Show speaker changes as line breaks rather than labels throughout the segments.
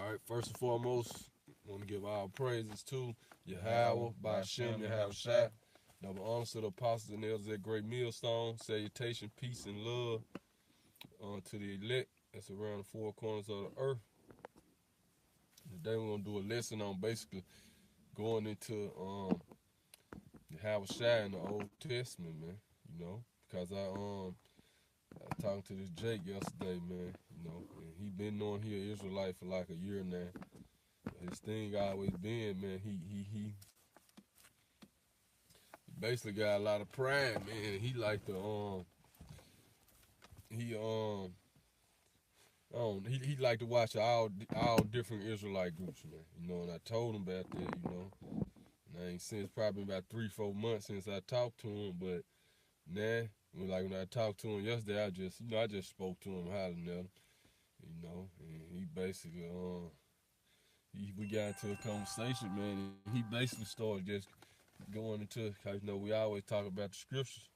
All right, first and foremost, I want to give all praises to Yahawah, by Hashem, Yahawahshi. Double honors to the apostles and elders at Great Millstone. Salutation, peace, and love to the elect that's around the four corners of the earth. Today we're going to do a lesson on basically going into Yahawahshi in the Old Testament, man. You know, because I talked to this Jake yesterday, man. You know, and he been knowing he an Israelite for like a year now. His thing always been, man, he basically got a lot of pride, man. He like to he like to watch all different Israelite groups, man. You know, and I told him about that, you know. And I ain't since probably about 3-4 months since I talked to him, but now when I talked to him yesterday, I just spoke to him, hollering at him, you know, and he basically we got into a conversation, man, and he basically started just going into, cause you know we always talk about the scriptures.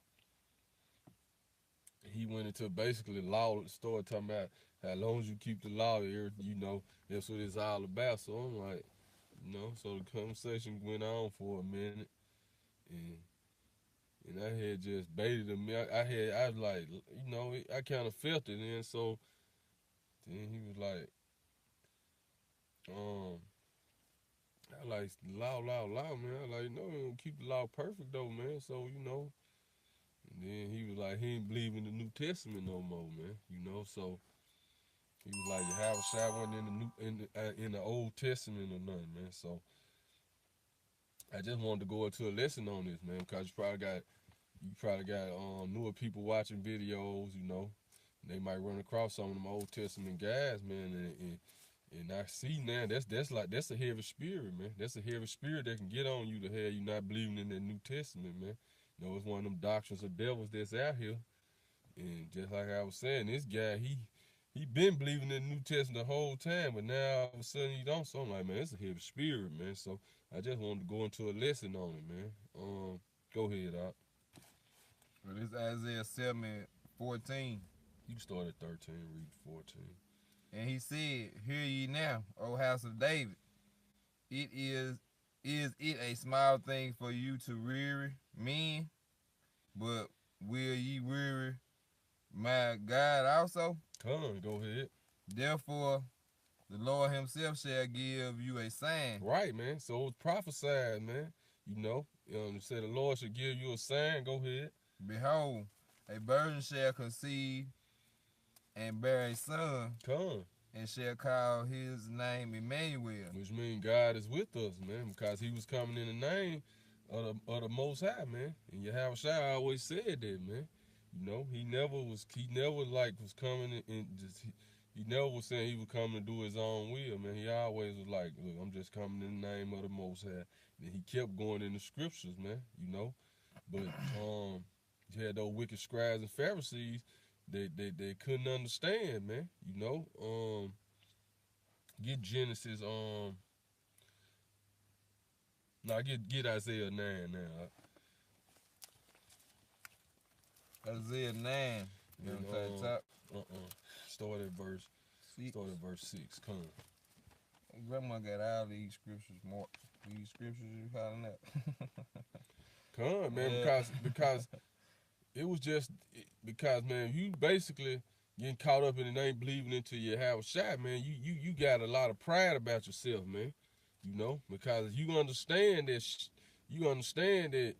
He went into basically law, started talking about how long as you keep the law, you know, that's what it's all about. So I'm like, you know, so the conversation went on for a minute, and I had just baited him. I was like, you know, I kind of felt it, and so then he was like, I like law, man. I like, no, you don't keep the law perfect though, man. So you know, and then he was like, he ain't believe in the New Testament no more, man. You know, so he was like, Yahawahshi wasn't in the Old Testament or nothing, man. So I just wanted to go into a lesson on this, man, because you probably got newer people watching videos, you know. They might run across some of them Old Testament guys, man, and I see now that's a heavy spirit, man. That's a heavy spirit that can get on you to have you not believing in the New Testament, man. You know, it's one of them doctrines of devils that's out here. And just like I was saying, this guy, he been believing in the New Testament the whole time, but now all of a sudden he don't. So I'm like, man, it's a heavy spirit, man. So I just wanted to go into a lesson on it, man. Go ahead, Doc.
Well, this Isaiah 7:14.
You can start at 13, read 14.
And he said, Hear ye now, O house of David. It is it a small thing for you to weary men, but will ye weary my God also?
Come on, go ahead.
Therefore, the Lord himself shall give you a sign.
Right, man. So it's prophesied, man. You know, it said the Lord should give you a sign. Go ahead.
Behold, a virgin shall conceive and bear a son,
Come.
and shall call his name Emmanuel.
Which means God is with us, man, because he was coming in the name of the Most High, man. And Yahawahshi always said that, man. You know, he never was coming and just, he never was saying he was coming to do his own will, man. He always was like, look, I'm just coming in the name of the Most High. And he kept going in the scriptures, man, you know. But you had those wicked scribes and Pharisees, they couldn't understand, man, you know. Get Genesis, get Isaiah 9 now.
Isaiah 9. You
And,
know, top.
Start at verse
6.
Start at verse 6. Come.
Grandma got all these scriptures marked. These scriptures you calling out.
Come, man, because it was just because, man, you basically getting caught up in it ain't believing into your Yahawahshi, man. You got a lot of pride about yourself, man. You know, because you understand that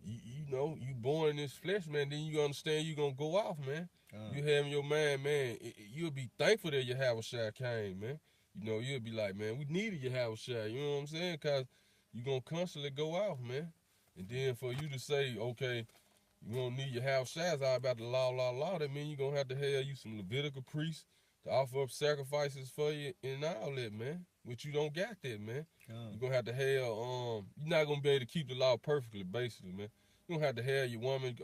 you know, you born in this flesh, man. Then you understand you gonna go off, man. You have in your mind, man. You'll be thankful that your Yahawahshi came, man. You know, you'll be like, man, we needed your Yahawahshi. You know what I'm saying? Cause you gonna constantly go off, man. And then for you to say, okay, you don't need your Yahawahshi, it's all about the law. That means you're gonna have to have you some Levitical priests to offer up sacrifices for you and all that, man. But you don't got that, man. You're gonna have to have you're not gonna be able to keep the law perfectly, basically, man. You're gonna have to have your woman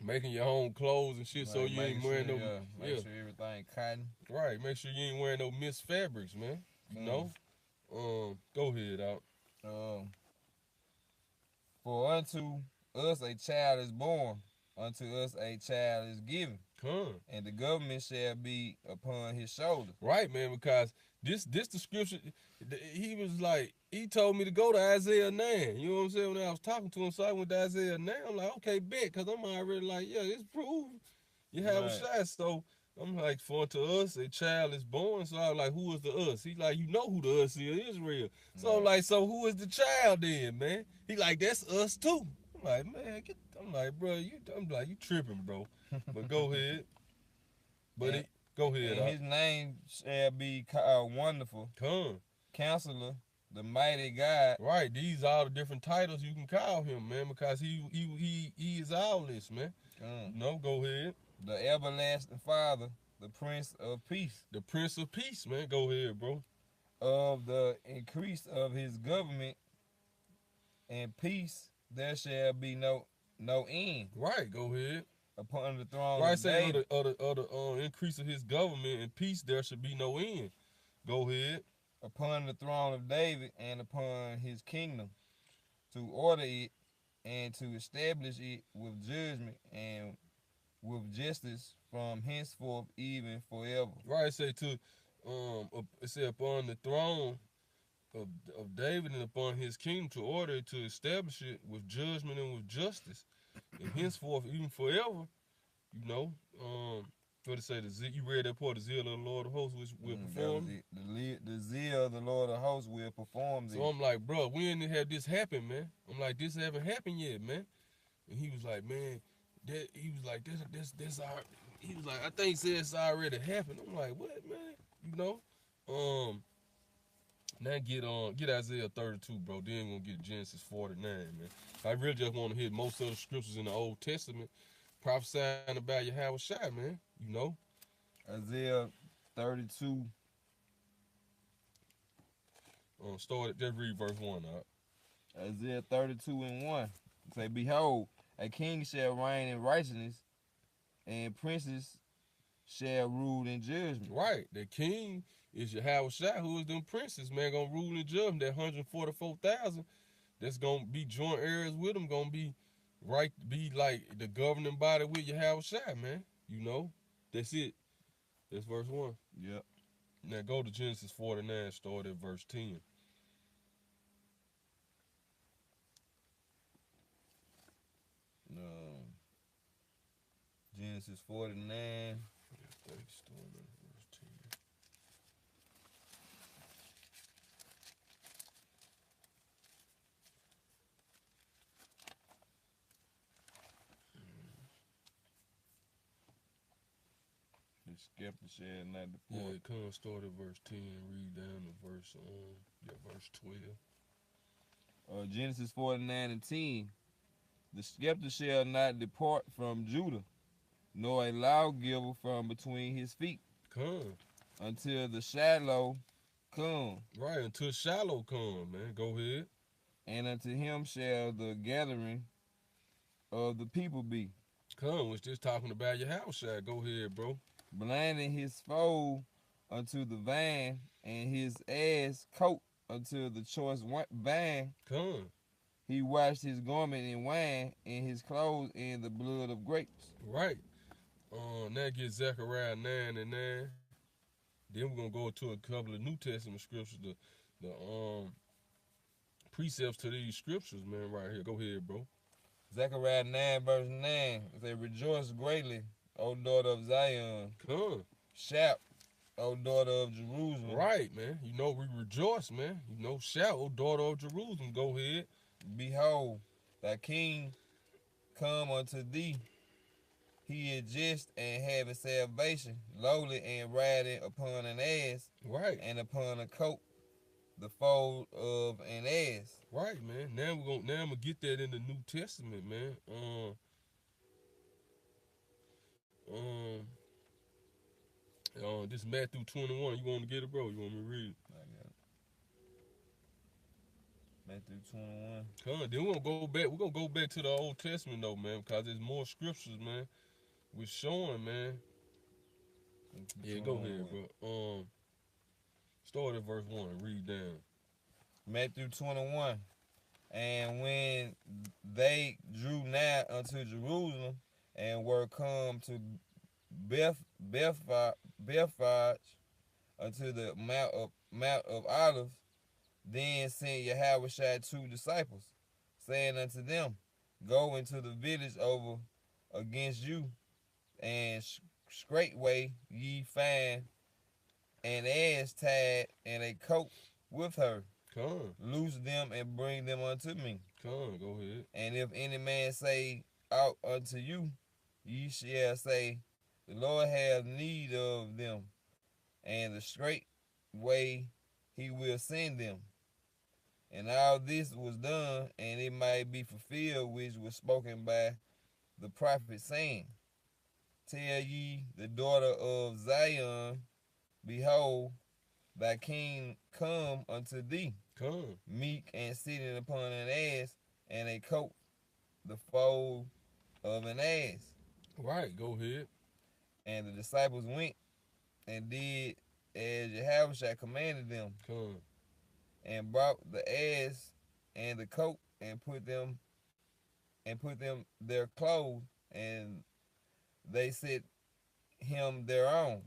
making your own clothes and shit, so you ain't wearing
make sure everything cotton.
Right, make sure you ain't wearing no mixed fabrics, man. You know? Go ahead, out.
For unto us a child is born, unto us a child is given.
Come.
and the government shall be upon his shoulder.
Right, man, because this the scripture, he was like, he told me to go to Isaiah 9. You know what I'm saying? When I was talking to him, so I went to Isaiah 9. I'm like, okay, bet, because I'm already like, yeah, it's proved. You have a
Right.
shot. So I'm like, for to us, a child is born. So I was like, who is the us? He like, you know who the us is, Israel. So I'm
Right.
like, so who is the child then, man? He like, that's us too. I'm like, man, I'm like, bro, I'm like, you tripping, bro. But go ahead. But
and,
go ahead,
and his name shall be called Wonderful,
Come.
Counselor, the Mighty God.
Right, these are the different titles you can call him, man, because he is all this, man. No, go ahead.
The Everlasting Father, the Prince of Peace.
The Prince of Peace, man. Go ahead, bro.
Of the increase of his government and peace, there shall be no end.
Right, go ahead.
Upon the throne
right,
of
say
David.
of the increase of his government and peace, there should be no end. Go ahead.
Upon the throne of David and upon his kingdom, to order it and to establish it with judgment and with justice from henceforth even forever.
Right, say to it say upon the throne of David and upon his kingdom to order it, to establish it with judgment and with justice, and henceforth even forever. You know, what to say? You read that part, the zeal of the Lord of hosts, which will perform.
The zeal of the Lord of hosts will perform.
So I'm like, bro, we didn't have this happen, man. I'm like, this haven't happened yet, man. And he was like, man, he was like, that's our. He was like, I think he said it's already happened. I'm like, what, man? You know, now get Isaiah 32, bro. Then we're gonna get Genesis 49, man. I really just want to hit most of the scriptures in the Old Testament prophesying about Yahawahshi, man. You know,
Isaiah 32.
Just read verse 1 out.
Isaiah 32 and 1. Say, behold, a king shall reign in righteousness, and princes shall rule in judgment.
Right. The king is Yahawahshi, who is them princes, man, gonna rule in judgment. That 144,000 that's gonna be joint heirs with them, gonna be right, be like the governing body with Yahawahshi, man. You know, that's it. That's verse 1.
Yep.
Now go to Genesis 49, start at verse 10.
Genesis 49.
Start at verse 10.
The skeptic shall not depart.
Yeah, come start at verse 10, read down to verse 12.
Genesis 49 and 10. The scepter shall not depart from Judah, nor a lawgiver from between his feet,
Come.
until the Shiloh come.
Right, until Shiloh come, man. Go ahead.
And unto him shall the gathering of the people be.
Come, which just talking about Yahawahshi. Go ahead, bro.
Blinding his foe unto the vine, and his ass coat unto the choice vine.
Come.
He washed his garment in wine, and his clothes in the blood of grapes.
Right. Now get Zechariah 9 and 9. Then we're gonna go to a couple of New Testament scriptures, the precepts to these scriptures, man, right here. Go ahead, bro.
Zechariah 9 verse 9. It say, rejoice greatly, O daughter of Zion.
Come.
Shout, O daughter of Jerusalem.
Right, man. You know, we rejoice, man. You know, shout, O daughter of Jerusalem. Go ahead.
Behold, thy king come unto thee. He is just and having salvation, lowly and riding upon an ass.
Right.
And upon a coat, the foal of an ass.
Right, man. Now I'm gonna get that in the New Testament, man. This Matthew 21. You want to get it, bro? You want me to read it?
I got it. Matthew 21.
Then we're gonna go back. We're gonna go back to the Old Testament though, man, because there's more scriptures, man. We're showing, man. Yeah, go ahead, bro. Start at verse 1. Read down.
Matthew 21. And when they drew nigh unto Jerusalem and were come to Bethphage unto the Mount of Olives. Then sent Yahawahshi 2 disciples, saying unto them, Go into the village over against you, and straightway ye find an ass tied and a coat with her.
Come.
Loose them and bring them unto me.
Come, go ahead.
And if any man say out unto you, ye shall say, The Lord have need of them, and the straight way he will send them. And all this was done, and it might be fulfilled which was spoken by the prophet, saying, Tell ye the daughter of Zion, Behold, thy king come unto thee,
Come.
meek and sitting upon an ass, and a coat the foal of an ass.
Right, go ahead.
And the disciples went and did as Yahawahshi commanded them,
Come.
and brought the ass and the coat, and put them their clothes, and they set him thereon.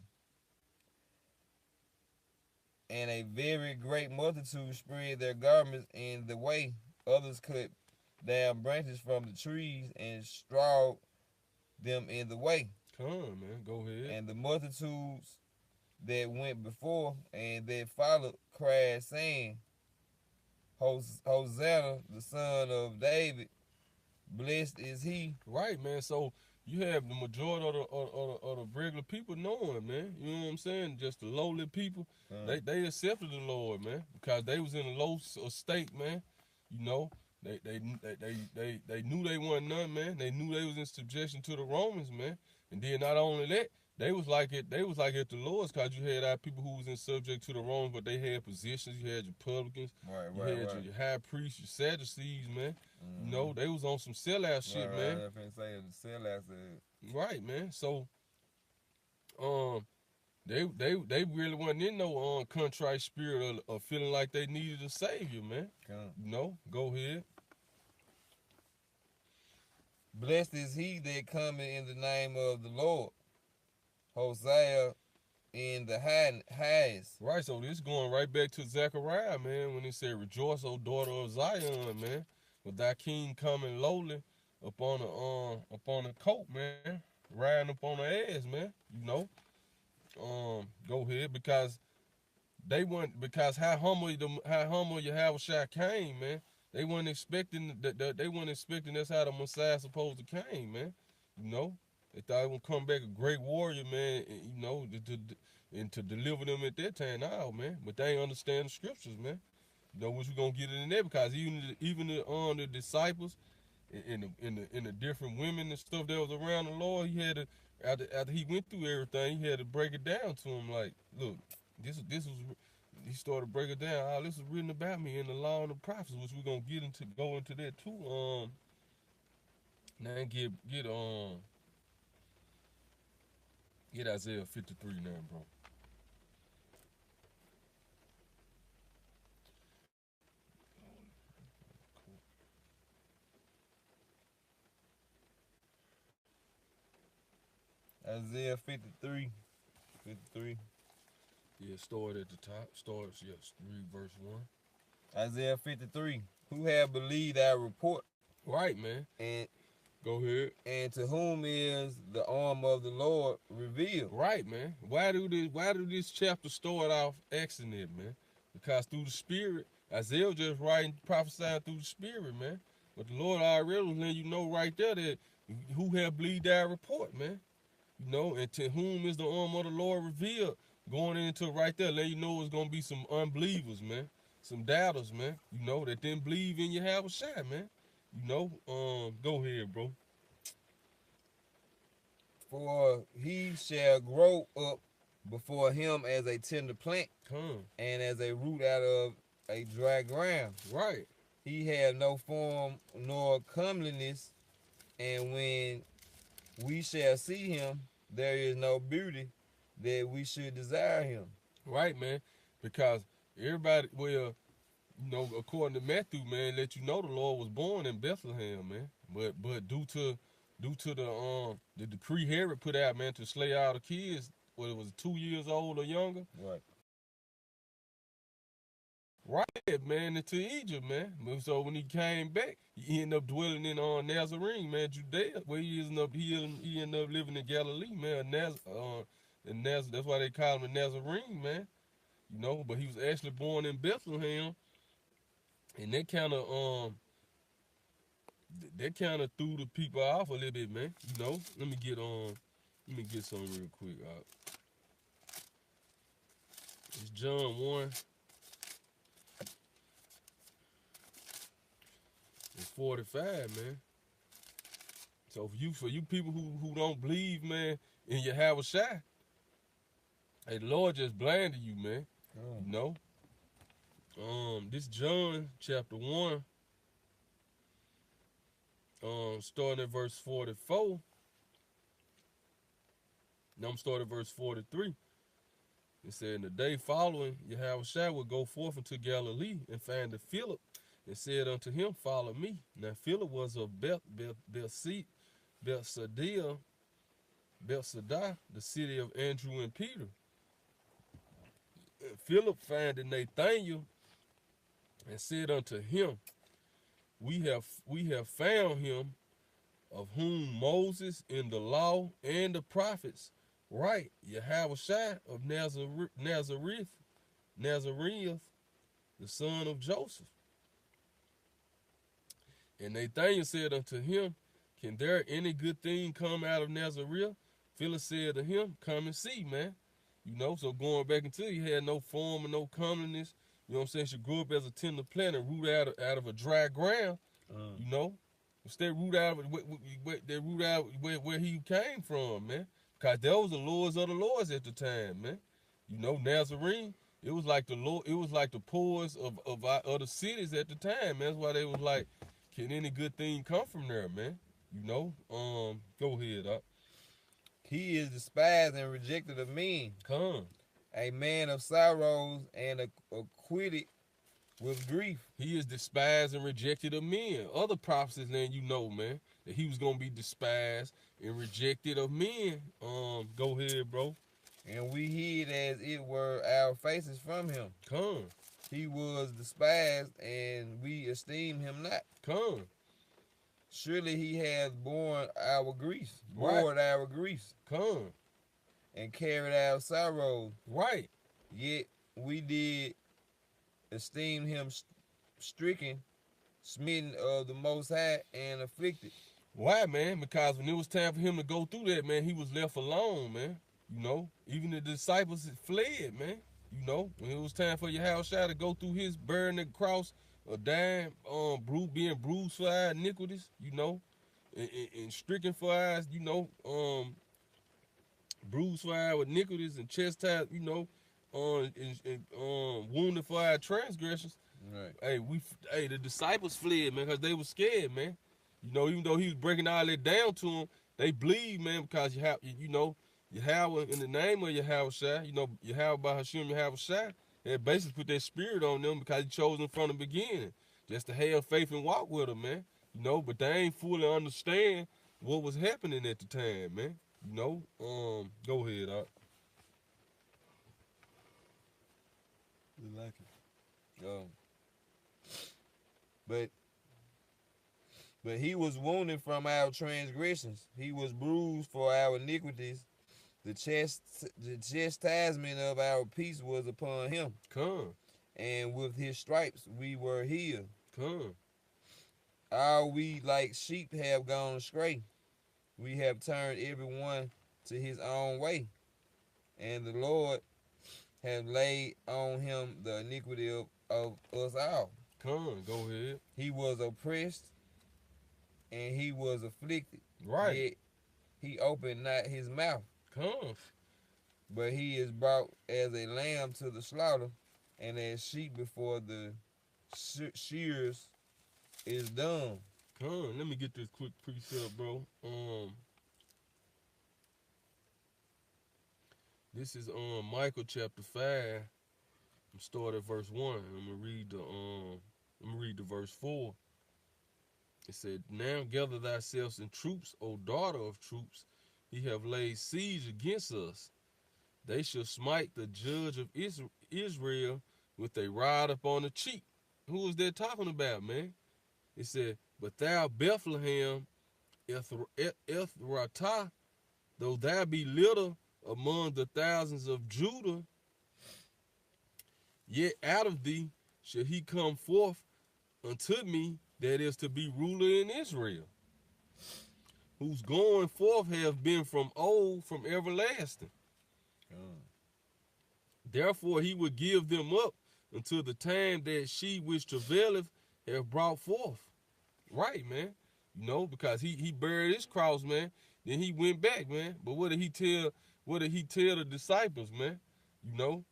And a very great multitude spread their garments in the way. Others cut down branches from the trees and strawed them in the way.
Come, man, go ahead.
And the multitudes that went before and that followed cried, saying, Hosanna, the son of David, blessed is he.
Right, man. So you have the majority of the regular people knowing, man. You know what I'm saying? Just the lowly people, they accepted the Lord, man, because they was in a low state, man. You know, they knew they wasn't none, man. They knew they was in subjection to the Romans, man. And then not only that, they was like at the Lord's, because you had our people who was in subject to the Romans, but they had positions. You had your publicans, you had your high priests, your Sadducees, man. You know, they was on some sellout shit, man.
I finna say the sellout.
Right, man. So, they really wasn't in no contrite spirit of feeling like they needed a savior, man. You know, go ahead.
Blessed is he that cometh in the name of the Lord. Hosea in the highest.
Right, so this going right back to Zechariah, man, when he said, Rejoice, O daughter of Zion, man, with thy king coming lowly upon a coat, man, riding up on the ass, man. You know, go ahead, because how humble Yahawahshi came, man. They weren't expecting that's how the Messiah supposed to came, man. You know, they thought he would come back a great warrior, man. And, you know, to deliver them at that time, now, man. But they ain't understand the scriptures, man. You know, which we gonna get in there, because even the disciples and the different women and stuff that was around the Lord, he had to, after he went through everything, he had to break it down to them. Like, look, this was. He started breaking down. Oh, this is written about me in the law and the prophets, which we're gonna go into that too. Now get Isaiah 53 now, bro.
Isaiah 53.
Yeah, start at the top. Read verse 1.
Isaiah 53. Who have believed our report?
Right, man.
And
go ahead.
And to whom is the arm of the Lord revealed?
Right, man. Why do this chapter start off asking that, man? Because through the Spirit, Isaiah just writing, prophesying through the Spirit, man. But the Lord already was letting you know right there that who have believed our report, man. You know, and to whom is the arm of the Lord revealed? Going into right there, let you know it's gonna be some unbelievers, man, some doubters, man. You know, that didn't believe in Yahawahshi, man. You know, go ahead, bro.
For he shall grow up before him as a tender plant, and as a root out of a dry ground.
Right.
He had no form nor comeliness, and when we shall see him, there is no beauty that we should desire him.
Right, man. Because everybody, well, you know, according to Matthew, man, let you know the Lord was born in Bethlehem, man. But due to due to the decree Herod put out, man, to slay all the kids, whether it was 2 years old or younger.
Right.
Right, man, into Egypt, man. So when he came back, he ended up dwelling in Nazarene, man, Judea, where he ended up living in Galilee, man. That's why they call him a Nazarene, man. You know, but he was actually born in Bethlehem, and that kind of threw the people off a little bit, man. You know, let me get some real quick. It's John 1 and 45, man. So for you people who don't believe, man, in Yahawahshi, hey, the Lord just blinded you, man.
Oh.
You know. This John chapter 1, starting at verse 44. Now I'm starting at verse 43. It said, in the day following, Yahawahshi would go forth into Galilee and find Philip, and said unto him, follow me. Now Philip was of Bethsaida, the city of Andrew and Peter. And Philip found Nathanael and said unto him, we have found him of whom Moses in the law and the prophets write, Yahawahshi of Nazareth, the son of Joseph. And Nathanael said unto him, can there any good thing come out of Nazareth? Philip said to him, come and see, man. You know, so going back into it, he had no form and no comeliness. You know what I'm saying? She grew up as a tender plant and rooted out of a dry ground. You know, instead root out where he came from, man. Cause those were the lords of the lords at the time, man. You know, Nazarene, it was like the Lord, it was like the poorest of other cities at the time, man. That's why they was like, can any good thing come from there, man? You know, go ahead, Doc.
He is despised and rejected of men,
Come.
a man of sorrows and acquitted with grief.
He is despised and rejected of men. Other prophecies, then you know, man, that he was gonna be despised and rejected of men. Go ahead, bro.
And we hid as it were our faces from him.
Come.
He was despised, and we esteemed him not.
Come.
Surely he has borne our griefs,
Come.
and carried our sorrows.
Right.
Yet we did esteem him stricken, smitten of the Most High, and afflicted.
Why, man? Because when it was time for him to go through that, man, he was left alone, man. You know, even the disciples fled, man. You know, when it was time for Yahawahshi to go through his bearing the cross, dying, being bruised for our iniquities, you know, and stricken for our, you know, bruised for our iniquities and chastised, you know, and wounded for our transgressions.
Right.
Hey, the disciples fled, man, because they were scared, man. You know, even though he was breaking all that down to them, they believed, man, because you know, Yahweh, in the name of Yahawahshi, you know, Yahweh by Hashem Yahawahshi, it basically put that spirit on them because he chose them from the beginning, just to have faith and walk with him, man. You know, but they ain't fully understand what was happening at the time, man. You know, go ahead, Doc.
We like it. But he was wounded from our transgressions. He was bruised for our iniquities. The chastisement of our peace was upon him.
Come.
And with his stripes we were healed.
Come.
All we like sheep have gone astray. We have turned everyone to his own way. And the Lord have laid on him the iniquity of us all.
Come, go ahead.
He was oppressed and he was afflicted.
Right.
Yet he opened not his mouth.
Come.
But he is brought as a lamb to the slaughter, and as sheep before the shears is dumb.
Come, let me get this quick precept, bro. This is Micah chapter 5. I'm start at verse 1. I'm gonna read the verse 4. It said, now gather thyself in troops, O daughter of troops. He have laid siege against us. They shall smite the judge of Israel with a rod upon the cheek. Who is that talking about, man? It said, but thou, Bethlehem, Ephratah, though thou be little among the thousands of Judah, yet out of thee shall he come forth unto me, that is to be ruler in Israel, whose going forth have been from old, from everlasting. Therefore he would give them up until the time that she which travaileth have brought forth. Right, man. You know, because he buried his cross, man. Then he went back, man. But what did he tell the disciples, man? You know,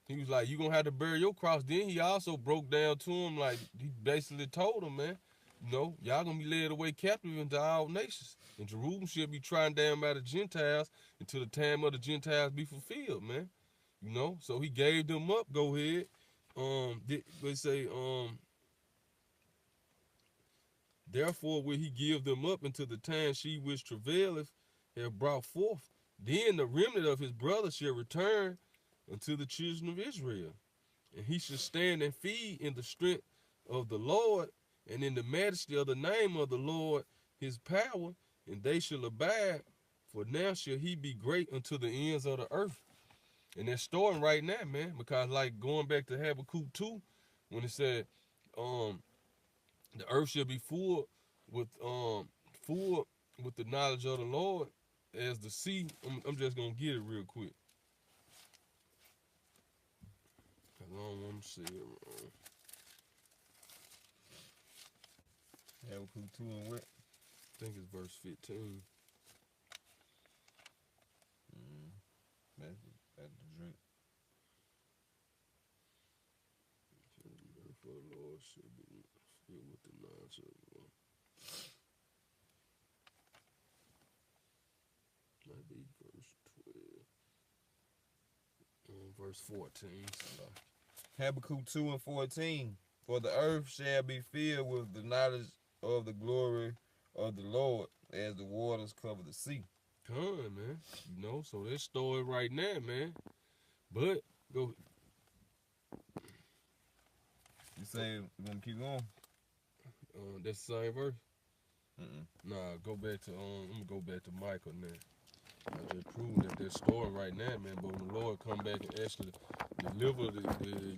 he was like, you gonna have to bury your cross. Then he also broke down to him, like, he basically told him, man, you know, y'all gonna be led away captive into all nations. And Jerusalem shall be trodden down by the Gentiles until the time of the Gentiles be fulfilled, man. You know, so he gave them up. Go ahead. They say, therefore will he give them up until the time she which travaileth have brought forth. Then the remnant of his brothers shall return unto the children of Israel. And he shall stand and feed in the strength of the Lord, and in the majesty of the name of the Lord his power, and they shall abide, for now shall he be great unto the ends of the earth. And they're starting right now, man, because like going back to Habakkuk 2, when it said, the earth shall be full with the knowledge of the Lord as the sea. I'm just gonna get it real quick, cause I don't want to say it wrong.
Habakkuk 2 and what?
I think it's verse 15.
That's the drink.
For the Lord shall be filled with the knowledge of the Lord. Might be verse 12. Verse 14.
Habakkuk 2 and 14. For the earth shall be filled with the knowledge of the glory of the Lord, as the waters cover the sea.
Come on, man. You know, so they're story right now, man. But go.
You say you want to keep going?
That's the same verse.
Mm-mm.
Nah, go back to I'm gonna go back to Michael now. I just proved that they're storing right now, man. But when the Lord come back and actually deliver the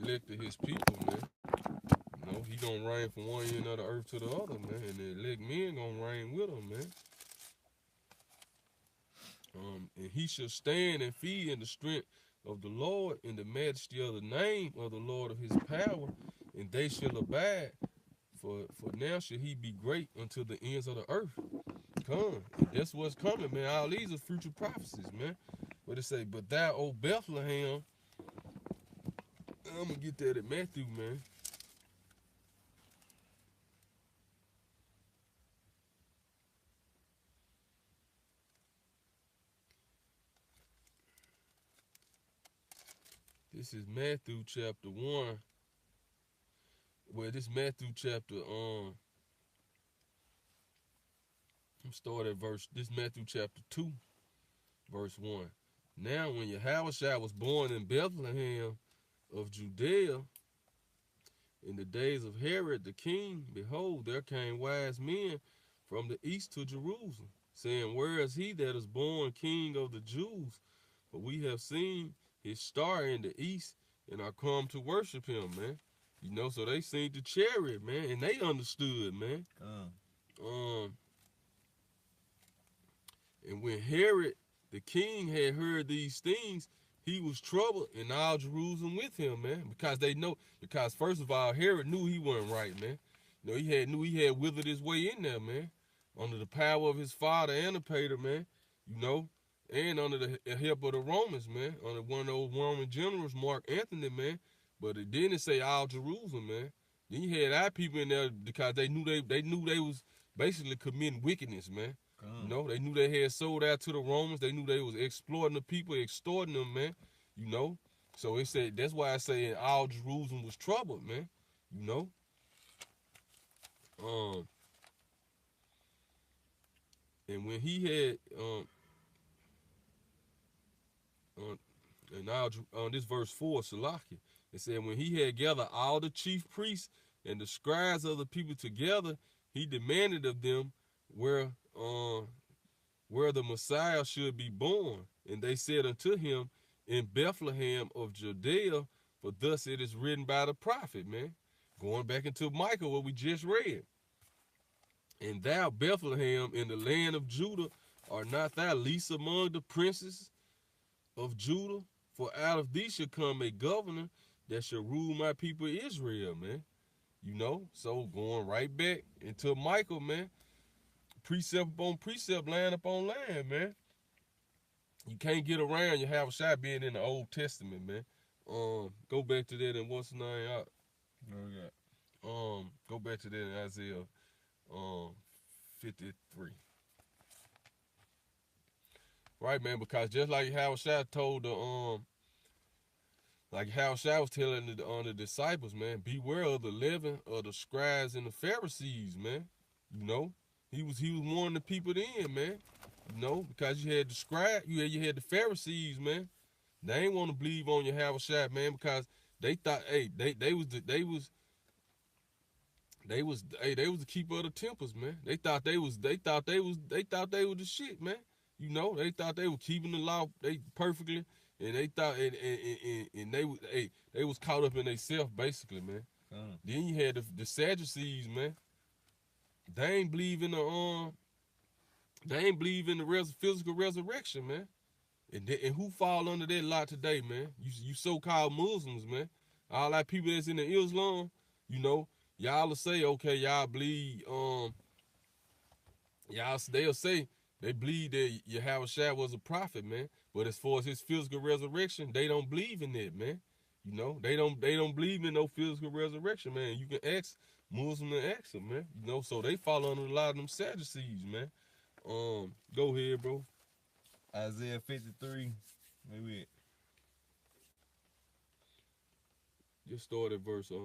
elect of his people, man, you know, he gonna reign from one end of the earth to the other, man. And the elect men gonna reign with him, man. And he shall stand and feed in the strength of the Lord, in the majesty of the name of the Lord of his power, and they shall abide. For now shall he be great unto the ends of the earth. Come, and that's what's coming, man. All these are future prophecies, man. But it say, but thou, O Bethlehem, I'm gonna get that at Matthew, man. This is Matthew chapter 1. Well, this Matthew chapter, I'm start at this Matthew chapter 2, verse 1. Now when Yahawahshi was born in Bethlehem of Judea, in the days of Herod the king, behold, there came wise men from the east to Jerusalem, saying, where is he that is born king of the Jews? For we have seen his star in the east and are come to worship him, man. You know, so they seen the chariot, man, and they understood, man. And when Herod the king had heard these things, he was troubled, and all Jerusalem with him, man. Because first of all, Herod knew he wasn't right, man. You know, knew he had withered his way in there, man, under the power of his father Antipater, man. You know, and under the help of the Romans, man, under one of those Roman generals, Mark Antony, man. But it didn't say all Jerusalem, man. Then you had our people in there because they knew they was basically committing wickedness, man. You know, they knew they had sold out to the Romans. They knew they was exploiting the people, extorting them, man. You know, so it said that's why I say all Jerusalem was troubled, man. You know, And when he had and now on this verse 4, Salaki, it said, when he had gathered all the chief priests and the scribes of the people together, he demanded of them where the Messiah should be born. And they said unto him, in Bethlehem of Judea, for thus it is written by the prophet, man. Going back into Micah, what we just read. And thou, Bethlehem, in the land of Judah, art not thou least among the princes of Judah? For out of thee shall come a governor that shall rule my people Israel, man. You know, so going right back into Michael, man. Precept upon precept, line upon line, man. You can't get around Yahawahshi being in the Old Testament, man. Go back to that in what's the name out. Go back to that in Isaiah 53. Right, man, because just like Yahawahshi told the like Yahawahshi was telling the disciples, man, beware of the leaven of the scribes and the Pharisees, man. You know, he was warning the people then, man. You know, because you had the scribe, you had the Pharisees, man. They ain't want to believe on Yahawahshi, man, because they thought, hey, they was the keeper of the temples, man. They thought they was the shit, man. You know, they thought they were keeping the law perfectly, and they thought and they was caught up in themselves basically, man. Then you had the Sadducees, man. They ain't believe in the physical resurrection, man. And who fall under that lot today, man? You so-called Muslims, man. All that people that's in the Islam, you know, y'all will say, okay, y'all believe, they'll say they believe that Yahawahshi was a prophet, man. But as far as his physical resurrection, they don't believe in that, man. You know, they don't believe in no physical resurrection, man. You can ask Muslim and ask them, man. You know, so they fall under a lot of them Sadducees, man. Go ahead, bro.
Isaiah 53. Maybe
just start at verse 5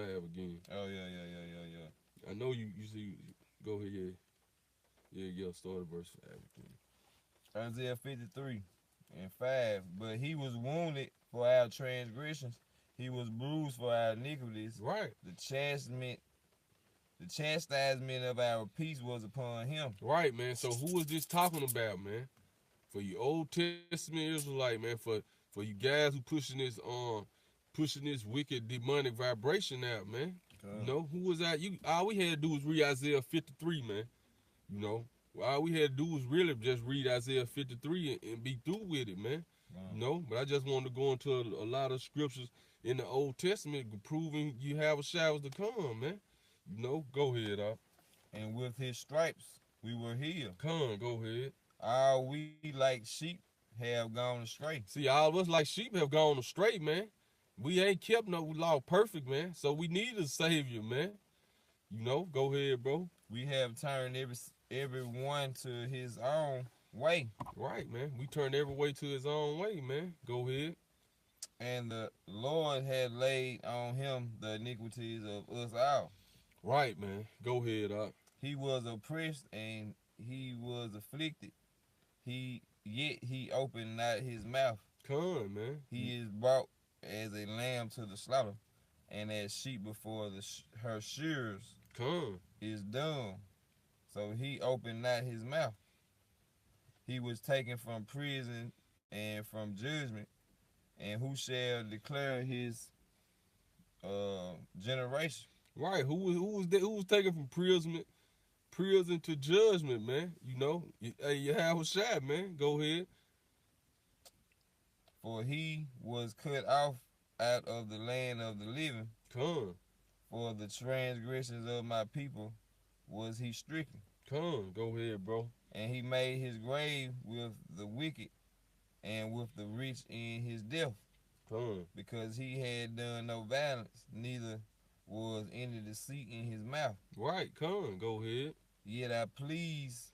again.
Oh yeah.
I know you see. Go ahead, yeah. Start at verse 5 again.
Isaiah 53 and 5. But he was wounded for our transgressions, he was bruised for our iniquities.
Right.
The chastisement of our peace was upon him.
Right, man. So who is this talking about, man? For you Old Testament Israelite, man. For you guys who pushing this wicked demonic vibration out, man. You know, who was that? All we had to do was read Isaiah 53, man. You know, all we had to do was really just read Isaiah 53 and be through with it, man. You know, but I just wanted to go into a lot of scriptures in the Old Testament proving Yahawahshi was to come, man. You know, go ahead,
And with his stripes we were healed.
Go ahead.
All we like sheep have gone astray.
See, all of us like sheep have gone astray, man. We ain't kept no law perfect, man. So we need a savior, man. You know, go ahead, bro.
We have turned everyone to his own way.
Right, man. We turned every way to his own way, man. Go ahead.
And the Lord had laid on him the iniquities of us all.
Right, man. Go ahead,
He was oppressed and he was afflicted. Yet he opened not his mouth.
Come, man.
He is brought as a lamb to the slaughter, and as sheep before her shearers is dumb. So he opened not his mouth. He was taken from prison and from judgment. And who shall declare his generation?
Right. Who was taken from prison to judgment, man? You know, Yahawahshi, man. Go ahead.
For he was cut off out of the land of the living. For the transgressions of my people was he stricken.
Go ahead, bro.
And he made his grave with the wicked and with the rich in his death. Because he had done no violence, neither was any deceit in his mouth.
Right, go ahead.
Yet I please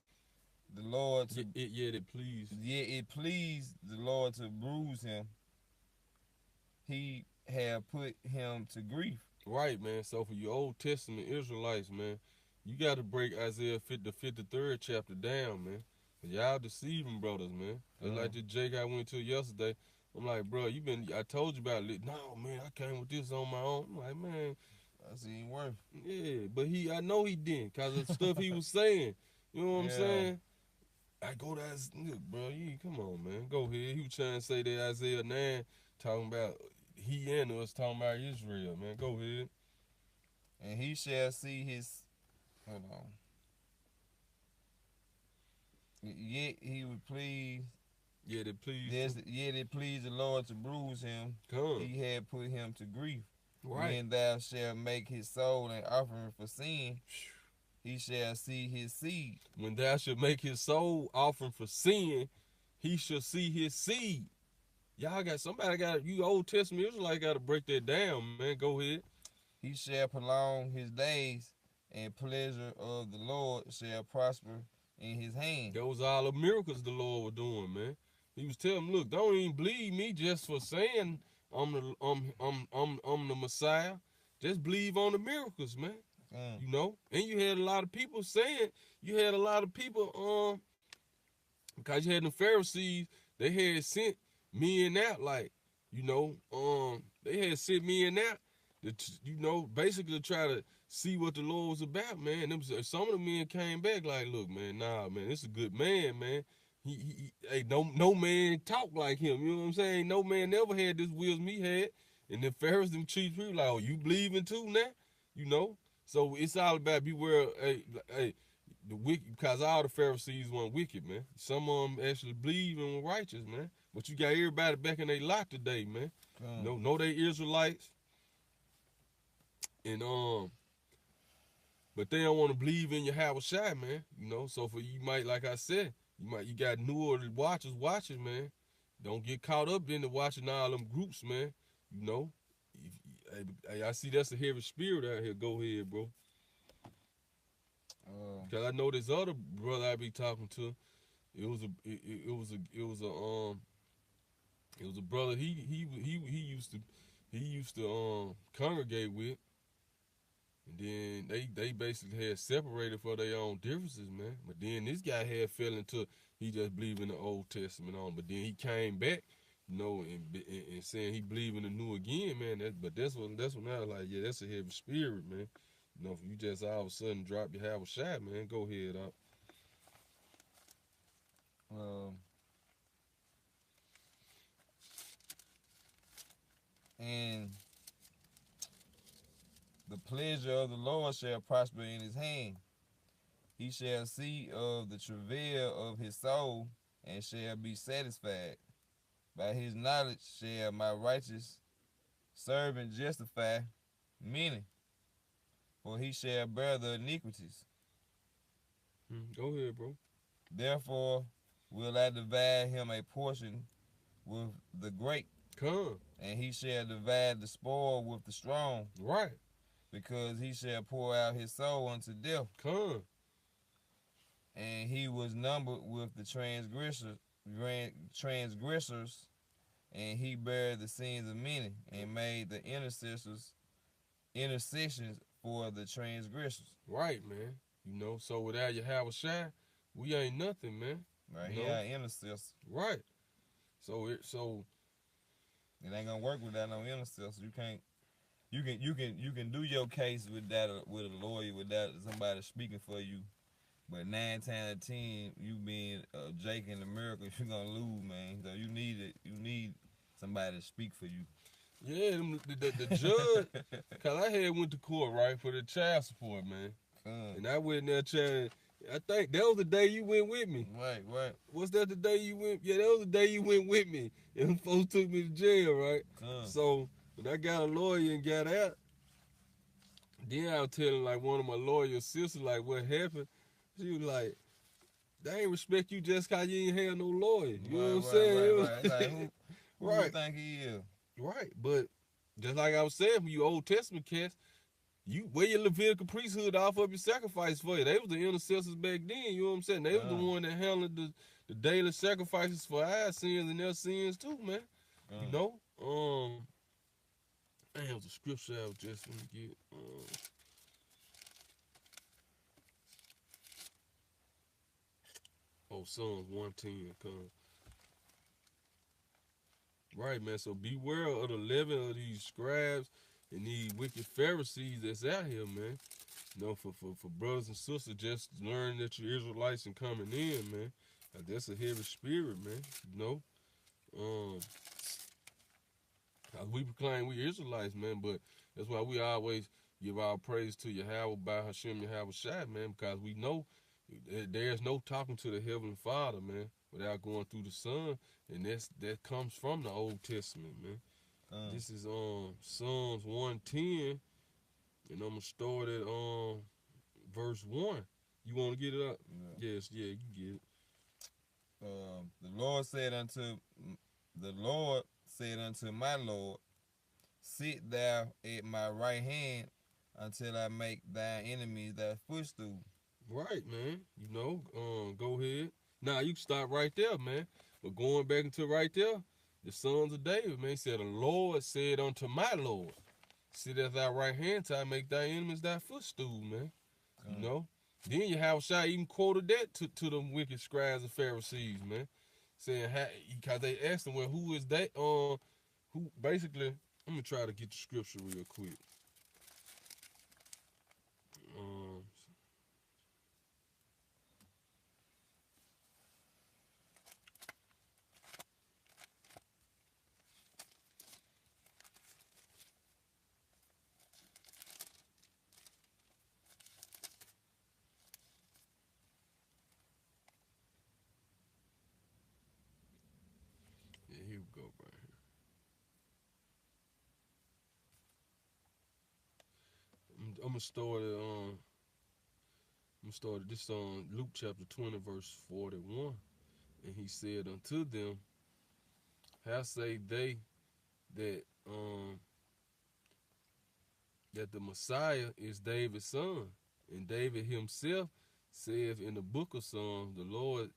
the Lord to
Yet
it pleased the Lord to bruise him. He had put him to grief.
Right, man. So for you Old Testament Israelites, man, You got to break Isaiah 50, the 53rd chapter down, man. Y'all deceiving brothers, man. Just like the Jake I went to yesterday. I'm like, bro, I told you about it. No, man, I came with this on my own. I'm like, man.
That's even worse.
Yeah, but I know he didn't because of the stuff he was saying. You know what I'm saying? I go to look, bro, come on, man. Go ahead. He was trying to say that Isaiah 9 talking about he and us talking about Israel, man. Go ahead.
And he shall see his, hold on. Yet he would please.
Yet it pleased.
Yet it pleased the Lord to bruise him.
Come.
He had put him to grief.
Right.
When thou shalt make his soul an offering for sin, he shall see his seed.
When thou shalt make his soul offering for sin, he shall see his seed. Y'all you Old Testament Israelites got to break that down, man. Go ahead.
He shall prolong his days, and pleasure of the Lord shall prosper in his hand.
Those are all the miracles the Lord was doing, man. He was telling them, look, don't even believe me just for saying I'm the Messiah. Just believe on the miracles, man. You know? And you had a lot of people saying, because you had the Pharisees, they had sent men out, like, they had sent men out to, basically try to see what the Lord was about, man. Some of the men came back like, look, man, nah, man, this is a good man, man. Hey, no man talk like him. You know what I'm saying? No man never had this wisdom he had. And the Pharisees, them chief people, like, oh, you believing too now? You know? So it's all about beware, the wicked, because all the Pharisees weren't wicked, man. Some of them actually believe and were righteous, man. But you got everybody back in their lot today, man. Know they Israelites. And but they don't want to believe in Yahawahshi, man. So you might, like I said, you got newer watchers, man. Don't get caught up in the watching all them groups, man. I see that's a heavy spirit out here. Go ahead, bro. Cause I know this other brother I be talking to. It was a brother he used to congregate with. And then they basically had separated for their own differences, man. But then this guy had fell into, he just believed in the Old Testament on. But then he came back, and saying he believed in the new again, man. That's when I was like, yeah, that's a heavy spirit, man. If you just all of a sudden drop your Yahawahshi, man, go ahead up.
And the pleasure of the Lord shall prosper in his hand. He shall see of the travail of his soul, and shall be satisfied. By his knowledge shall my righteous servant justify many, for he shall bear the iniquities.
Go ahead, bro.
Therefore will I divide him a portion with the great.
Come.
And he shall divide the spoil with the strong.
Right.
Because he shall pour out his soul unto death.
Come.
And he was numbered with the transgressors, and he bare the sins of many, and made the intercessions for the transgressors.
Right, man. So without Yahawahshi, we ain't nothing, man.
Right, he our intercessor.
Right. So
it ain't gonna work without no intercessor. You can do your case with a lawyer, without somebody speaking for you. But 9 times out of 10, you being Jake in America, you're gonna lose, man. So you need somebody to speak for you.
Yeah, the judge, cause I had went to court, right, for the child support, man. And I went there trying. I think that was the day you went with me.
Right.
Was that the day you went? Yeah, that was the day you went with me. And them folks took me to jail, right? So when I got a lawyer and got out, then I was telling like one of my lawyer's sisters like what happened. She was like, they ain't respect you just cause you ain't have no lawyer. You know what I'm saying?
Right. Like, who you think he is?
Right, but just like I was saying, for you Old Testament cats, you wear your Levitical priesthood off of your sacrifice for you. They was the intercessors back then, you know what I'm saying? They was the one that handled the daily sacrifices for our sins and their sins too, man. Man, it was a scripture I was just gonna get. Oh, Psalms 110. Come. Right, man. So beware of the leaven of these scribes and these wicked Pharisees that's out here, man. You know, for brothers and sisters, just learn that you're Israelites and coming in, man. That's a heavy spirit, man. You know, um, we proclaim we Israelites, man, but that's why we always give our praise to Yahweh by Hashem Yahawahshi, man, because we know there's no talking to the Heavenly Father, man, without going through the Son, and that comes from the Old Testament, man. This is Psalms 110, and I'm gonna start at verse 1. You want to get it up?
Yeah.
Yes, yeah, you get it.
The Lord said unto my Lord, sit thou at my right hand until I make thy enemies thy footstool.
Right, man. You know, go ahead. Now you can stop right there, man. But going back into right there, the sons of David, man, said, the Lord said unto my Lord, sit at thy right hand till I make thy enemies thy footstool, man. You know? Then Yahawahshi even quoted that to them wicked scribes and Pharisees, man. Saying, because they asked him, well, who is that? Who basically, let me try to get the scripture real quick. Yeah, here we go, right here. I'm gonna start at this on Luke chapter 20, verse 41. And he said unto them, how say they that that the Messiah is David's son? And David himself saith in the book of Psalms, the Lord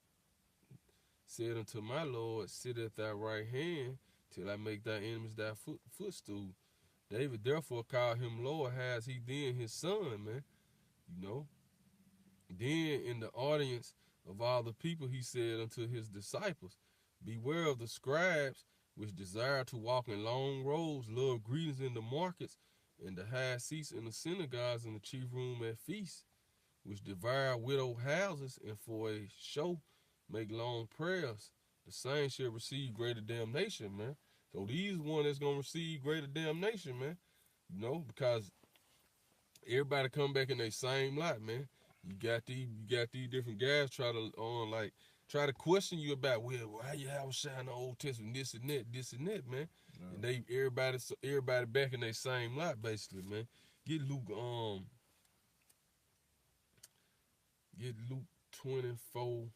said unto my Lord, sit at thy right hand till I make thy enemies thy footstool. David therefore called him Lord. How is he then his son, man? You know? Then in the audience of all the people, he said unto his disciples, beware of the scribes which desire to walk in long rows, love greetings in the markets, and the high seats in the synagogues and the chief room at feasts, which devour widow houses, and for a show make long prayers. The same shall receive greater damnation, man. So these one that's gonna receive greater damnation, man. You know, because everybody come back in their same lot, man. You got these different guys try to question you about, well, how you have a shine the Old Testament, this and that, man. Yeah. And everybody back in their same lot, basically, man. Get Luke 24.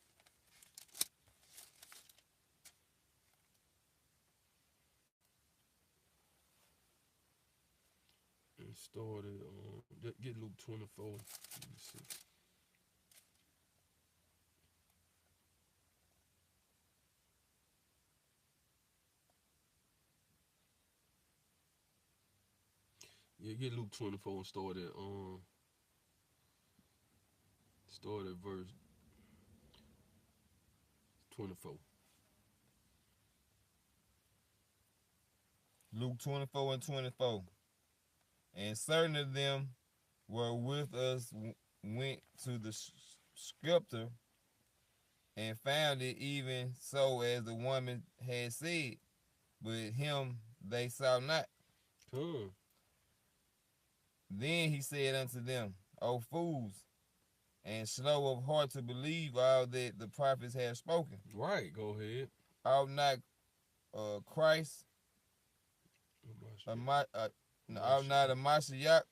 And started get Luke 24. Let me see. Yeah, get Luke 24 and start at verse 24.
Luke 24 and 24. And certain of them were with us went to the scripture and found it even so as the woman had said, but him they saw not. Then he said unto them, O fools, and slow of heart to believe all that the prophets have spoken.
Right, go ahead.
Ought not Christ, ought not a Mashiach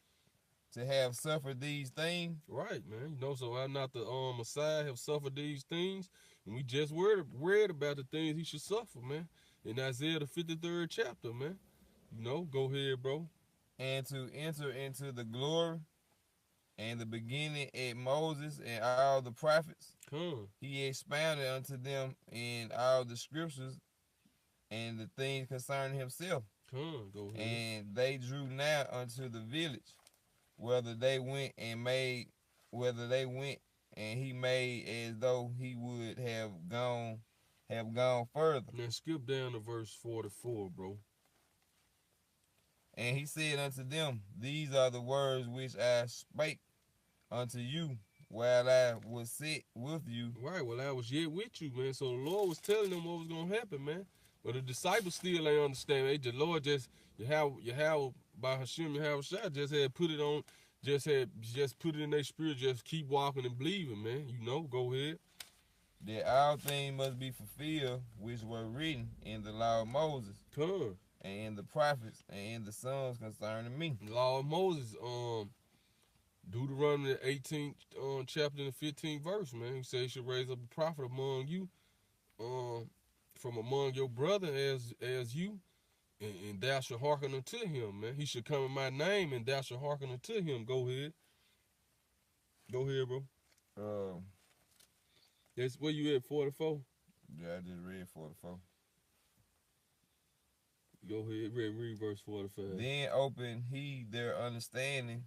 to have suffered these things?
Right, man. You know, so ought not the Messiah have suffered these things? And we just read about the things he should suffer, man. In Isaiah the 53rd chapter, man. You know, go ahead, bro.
And to enter into the glory and the beginning at Moses and all the prophets. He expounded unto them in all the scriptures and the things concerning himself.
Go ahead.
And they drew nigh unto the village, whether they went and he made as though he would have gone further.
Now skip down to verse 44, bro.
And he said unto them, These are the words which I spake unto you while I was set with you.
Right, well, I was yet with you, man. So the Lord was telling them what was going to happen, man. But the disciples still ain't understand. The Lord just, Yahawah by Hashem, Yahawahshi just had put it on, just put it in their spirit, just keep walking and believing, man. You know, go ahead.
That all things must be fulfilled which were written in the law of Moses,
Come.
and in the prophets, and in the Psalms concerning me.
The law of Moses, Deuteronomy the 18th chapter and the 15th verse, man. He said he should raise up a prophet among you, from among your brother as you, and thou shalt hearken unto him, man. He should come in my name, and thou shalt hearken unto him. Go ahead. Go ahead, bro. That's where you at, 44?
Yeah, I just read 44.
Go ahead, read verse 45.
Then opened he their understanding,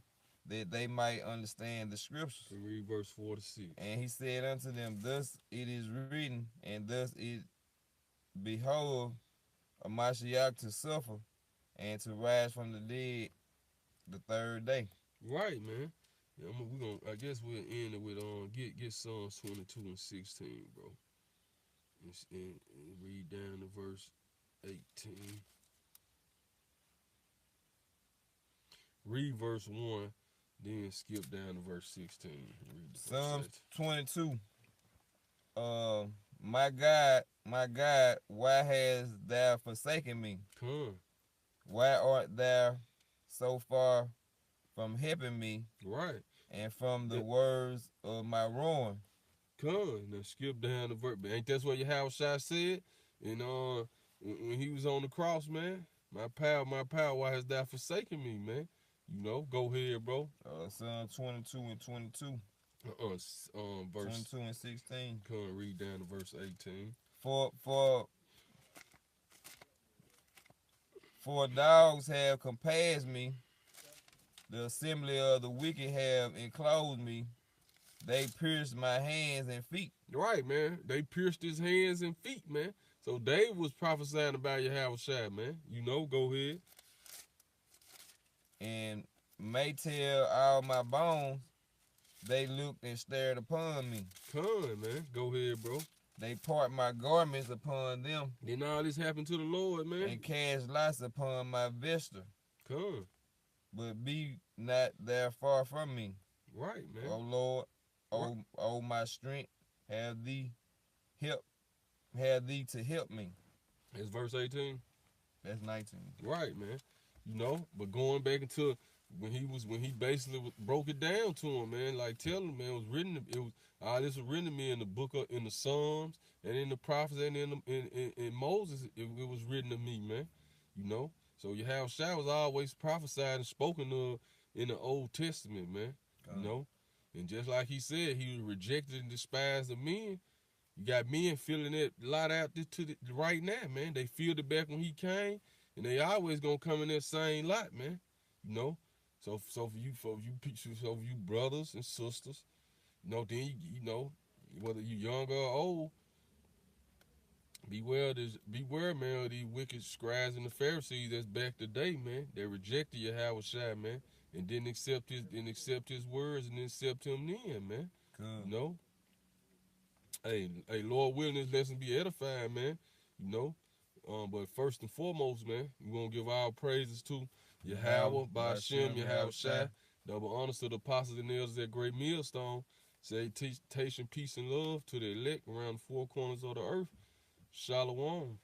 that they might understand the scriptures.
And read verse 46.
And he said unto them, Thus it is written, and thus it behoved a Mashiach to suffer, and to rise from the dead the third day.
Right, man. Yeah, I guess we'll end it with get Psalms 22 and 16, bro. And read down to verse 18. Read verse 1, then skip down to verse 16.
Psalms 22. My God, why hast thou forsaken me?
Come.
Why art thou so far from helping me?
Right.
And from the words of my ruin?
Come. Now skip down to verse. Ain't that what Yahawahshi said? And when he was on the cross, man, my power, why hast thou forsaken me, man? You know, go ahead, bro.
Psalm 22 and 22.
Verse
22 and 16.
Come read down to verse 18.
For dogs have compassed me, the assembly of the wicked have enclosed me. They pierced my hands and feet.
Right, man. They pierced his hands and feet, man. So David was prophesying about Yahawahshi, man. You know, go ahead.
And may tell all my bones, they looked and stared upon me.
Come on, man. Go ahead, bro.
They part my garments upon them.
Then all this happened to the Lord, man.
And cast lots upon my vesture.
Come.
But be not there far from me.
Right, man.
O Lord, O my strength, have thee to help me.
That's verse 18.
That's 19.
Right, man. You know, but going back into when he basically broke it down to him, man, like telling him, man, this was written to me in the book in the Psalms and in the prophets and in Moses, it was written to me, man. You know, so Yahawahshi was always prophesied and spoken of in the Old Testament, man. You know, and just like he said, he was rejected and despised of men. You got men feeling that lot out right now, man. They feel it back when he came. And they always gonna come in that same lot, man. You know, so for you brothers and sisters, you know, then you know, whether you young or old, beware, man, of these wicked scribes and the Pharisees that's back today, man. They rejected Yahawahshi, man, and didn't accept his words and didn't accept him then, man.
Cool.
You know, hey, Lord willing, this lesson be edifying, man. You know. But first and foremost, man, we gonna give our praises to Yahawah, by Hashem, Yahawahshi. Double honors to the apostles and elders at Great Millstone. Salutation, peace, and love to the elect around the four corners of the earth. Shalom.